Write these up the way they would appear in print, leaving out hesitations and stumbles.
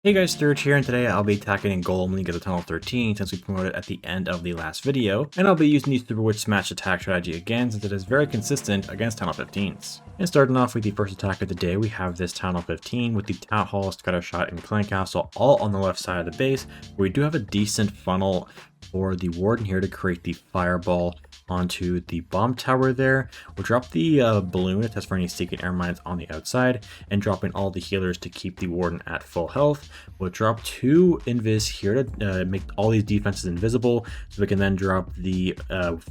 Hey guys, Sturge here, and today I'll be attacking in Golem League at the Tunnel 13 since we promoted at the end of the last video, and I'll be using the Super Witch Smash attack strategy again since it is very consistent against Tunnel 15s. And starting off with the first attack of the day, we have this Tunnel 15 with the Town Hall, Scatter Shot, and Clan Castle all on the left side of the base, where we do have a decent funnel for the Warden here to create the Fireball onto the bomb tower there. We'll drop the balloon to test for any secret air mines on the outside, and dropping all the healers to keep the Warden at full health. We'll drop 2 invis here to make all these defenses invisible, so we can then drop the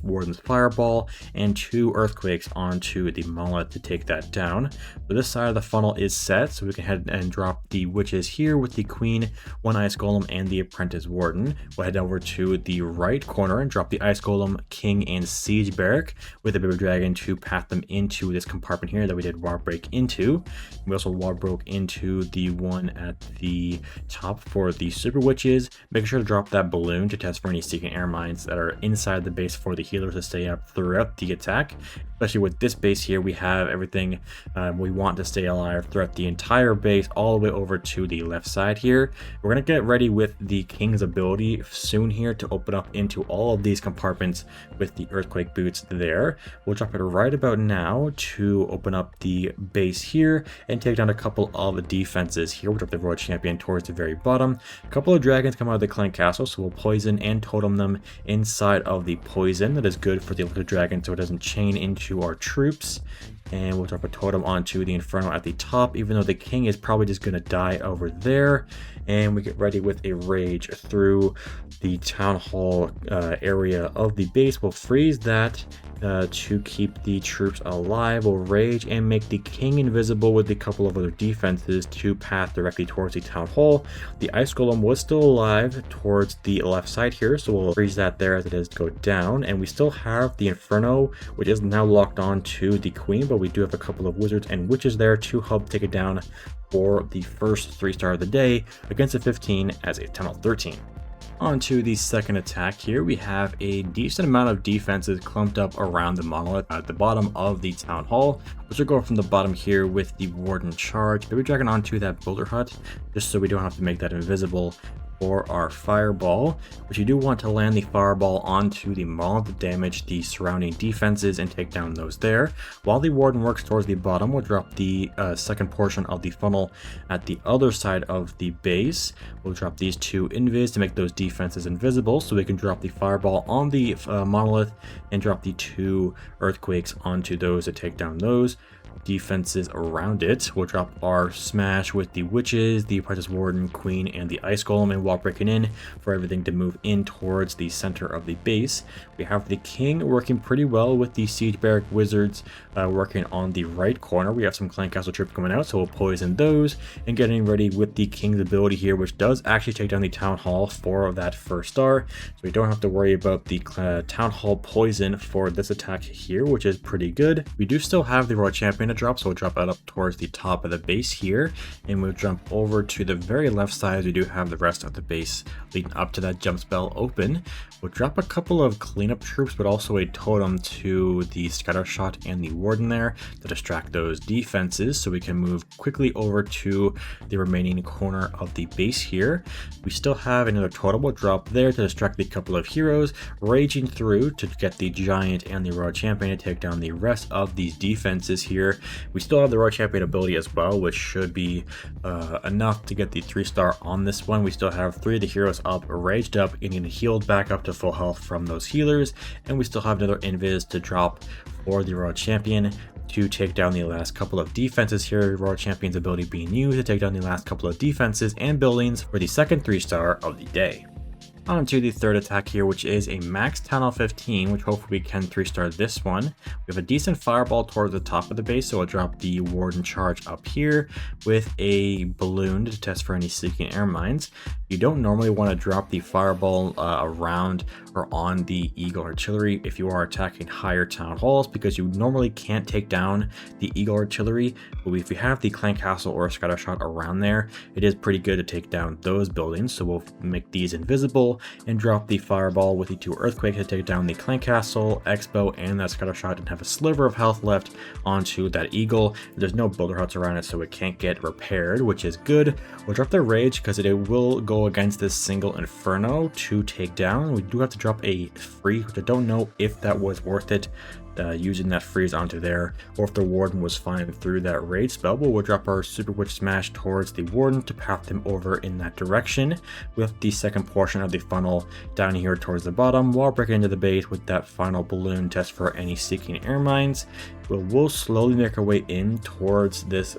Warden's Fireball and 2 earthquakes onto the monolith to take that down. So this side of the funnel is set, so we can head and drop the witches here with the Queen, 1 Ice Golem, and the Apprentice Warden. We'll head over to the right corner and drop the Ice Golem, King, and Siege Barrack with the Baby Dragon to path them into this compartment here that we did wall break into. We also wall broke into the one at the top for the Super Witches, making sure to drop that balloon to test for any secret air mines that are inside the base for the healers to stay up throughout the attack. Especially with this base here, we have everything we want to stay alive throughout the entire base, all the way over to the left side here. We're going to get ready with the King's ability soon here to open up into all of these compartments with the Earthquake Boots there. We'll drop it right about now to open up the base here and take down a couple of defenses here. We'll drop the Royal Champion towards the very bottom. A couple of dragons come out of the Clan Castle, so we'll poison and totem them inside of the poison. That is good for the Liquid Dragon so it doesn't chain into our troops. And we'll drop a totem onto the Inferno at the top, even though the King is probably just going to die over there. And we get ready with a Rage through the Town Hall area of the base. We'll freeze that to keep the troops alive. We'll Rage and make the King invisible with a couple of other defenses to path directly towards the Town Hall. The Ice Golem was still alive towards the left side here, so we'll freeze that there as it does go down. And we still have the Inferno, which is now locked on to the Queen, but we do have a couple of Wizards and Witches there to help take it down for the first 3-star of the day against a 15 as a Tunnel 13. On to the second attack here, we have a decent amount of defenses clumped up around the monolith at the bottom of the Town Hall, which will go from the bottom here with the Warden Charge, Baby Dragon onto that Boulder Hut, just so we don't have to make that invisible for our Fireball. But you do want to land the Fireball onto the monolith to damage the surrounding defenses and take down those there. While the Warden works towards the bottom, we'll drop the second portion of the funnel at the other side of the base. We'll drop these 2 invis to make those defenses invisible, so we can drop the Fireball on the monolith and drop the 2 earthquakes onto those to take down those defenses around it. We'll drop our Smash with the Witches, the Apprentice Warden, Queen, and the Ice Golem, and wall breaking in for everything to move in towards the center of the base. We have the King working pretty well with the Siege Barrack Wizards working on the right corner. We have some Clan Castle troops coming out, so we'll poison those and getting ready with the King's ability here, which does actually take down the Town Hall for that 1st star, so we don't have to worry about the Town Hall poison for this attack here, which is pretty good. We do still have the Royal Champion to drop, so we'll drop that up towards the top of the base here, and we'll jump over to the very left side. We do have the rest of the base leading up to that jump spell open. We'll drop a couple of cleanup troops, but also a totem to the Scatter Shot and the Warden there to distract those defenses, so we can move quickly over to the remaining corner of the base here. We still have another totem we'll drop there to distract a couple of heroes, raging through to get the Giant and the Royal Champion to take down the rest of these defenses here. We still have the Royal Champion ability as well, which should be enough to get the 3-star on this one. We still have 3 of the heroes up, raged up, and healed back up to full health from those healers, and we still have another invis to drop for the Royal Champion to take down the last couple of defenses here. Royal Champion's ability being used to take down the last couple of defenses and buildings for the second 3-star of the day. On to the third attack here, which is a max Tunnel 15, which hopefully we can 3-star this one. We have a decent Fireball towards the top of the base, so I'll drop the Warden Charge up here with a balloon to test for any seeking air mines. You don't normally want to drop the Fireball around or on the Eagle Artillery if you are attacking higher Town Halls, because you normally can't take down the Eagle Artillery. But if you have the Clan Castle or Scatter Shot around there, it is pretty good to take down those buildings, so we'll make these invisible castle and drop the fireball with the 2 earthquakes to take down the clan castle, expo, and that scatter shot, and have a sliver of health left onto that eagle. There's no builder huts around it, so it can't get repaired, which is good. We'll drop the rage because it will go against this single inferno to take down. We do have to drop a freeze, which I don't know if that was worth it. Using that freeze onto there, or if the warden was fine through that rage spell, but we'll drop our super witch smash towards the warden to path him over in that direction, with the second portion of the funnel down here towards the bottom, while breaking into the base with that final balloon test for any seeking air mines. We'll slowly make our way in towards this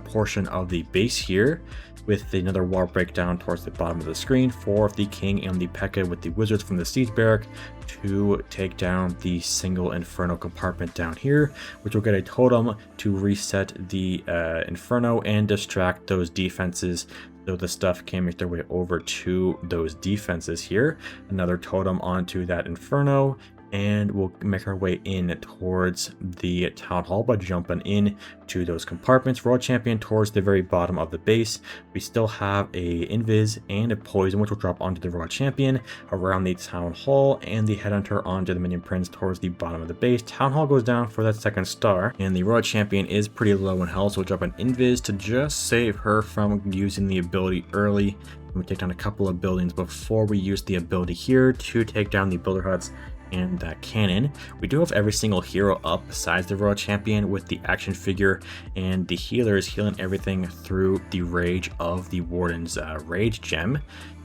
portion of the base here, with another wall breakdown towards the bottom of the screen for the king and the P.E.K.K.A with the wizards from the siege barrack to take down the single inferno compartment down here, which will get a totem to reset the inferno and distract those defenses, so the stuff can make their way over to those defenses here. Another totem onto that inferno, and we'll make our way in towards the town hall by jumping in to those compartments. Royal champion towards the very bottom of the base. We still have a invis and a poison, which will drop onto the royal champion around the town hall, and the headhunter onto the minion prince towards the bottom of the base. Town hall goes down for that second star, and the royal champion is pretty low in health, so we'll drop an invis to just save her from using the ability early. We take down a couple of buildings before we use the ability here to take down the builder huts and that cannon. We do have every single hero up besides the royal champion, with the action figure and the healer is healing everything through the rage of the warden's rage gem.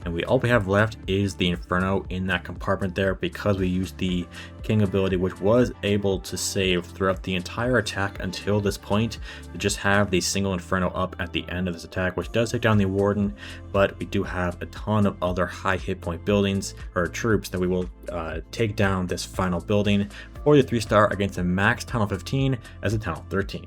And all we have left is the inferno in that compartment there, because we used the king ability, which was able to save throughout the entire attack until this point, to just have the single inferno up at the end of this attack, which does take down the warden. But we do have a ton of other high hit point buildings or troops that we will take down this final building for the 3-star against a max tunnel 15 as a tunnel 13.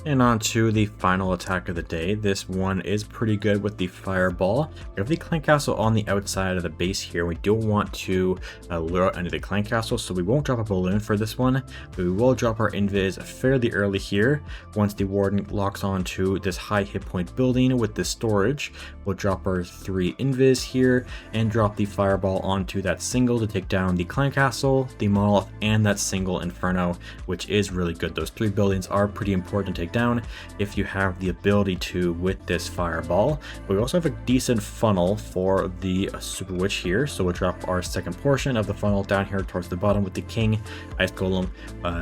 And on to the final attack of the day. This one is pretty good with the fireball. We have the clan castle on the outside of the base here. We don't want to lure out into the clan castle, so we won't drop a balloon for this one, but we will drop our invis fairly early here. Once the warden locks onto this high hit point building with the storage, we'll drop our 3 invis here and drop the fireball onto that single to take down the clan castle, the monolith, and that single inferno, which is really good. Those 3 buildings are pretty important to take down if you have the ability to with this fireball. We also have a decent funnel for the super witch here, so we'll drop our second portion of the funnel down here towards the bottom with the king, ice golem,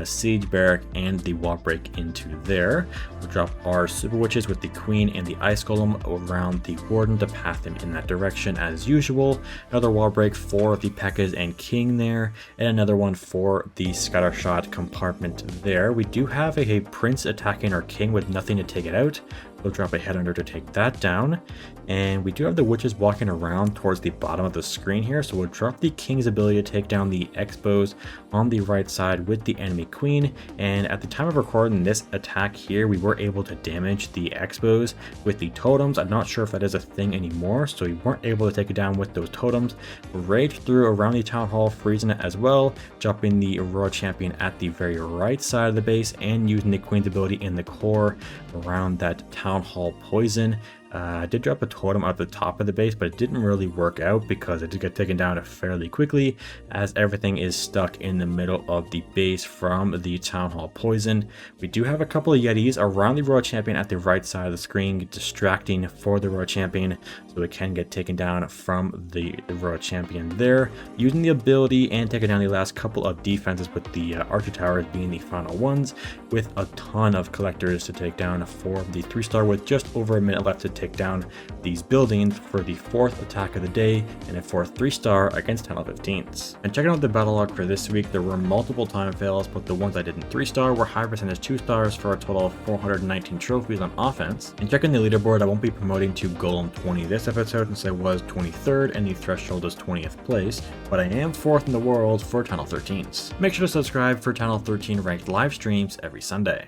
siege barrack, and the wall break into there. We'll drop our super witches with the queen and the ice golem around the warden to path him in that direction as usual. Another wall break for the P.E.K.K.As and king there, and another one for the scattershot compartment there. We do have a prince attacking our king with nothing to take it out. We'll drop a headhunter to take that down. And we do have the witches walking around towards the bottom of the screen here, so we'll drop the king's ability to take down the expos on the right side with the enemy queen. And at the time of recording this attack here, we were able to damage the expos with the totems. I'm not sure if that is a thing anymore, so we weren't able to take it down with those totems. We'll rage through around the town hall, freezing it as well, dropping the royal champion at the very right side of the base, and using the queen's ability in the core around that town hall poison. I did drop a totem at the top of the base, but it didn't really work out because it did get taken down fairly quickly, as everything is stuck in the middle of the base from the town hall poison. We do have a couple of yetis around the royal champion at the right side of the screen, distracting for the royal champion, so it can get taken down from the royal champion there, using the ability and taking down the last couple of defenses, with the archer towers being the final ones, with a ton of collectors to take down for the 3-star, with just over a minute left to take down these buildings for the 4th attack of the day and a 4th 3-star against tunnel 15s. And checking out the battle log for this week, there were multiple time fails, but the ones I didn't 3-star were high percentage 2-stars for a total of 419 trophies on offense. And checking the leaderboard, I won't be promoting to Golem 20 this episode since I was 23rd and the threshold is 20th place, but I am 4th in the world for tunnel 13s. Make sure to subscribe for tunnel 13 ranked live streams every Sunday.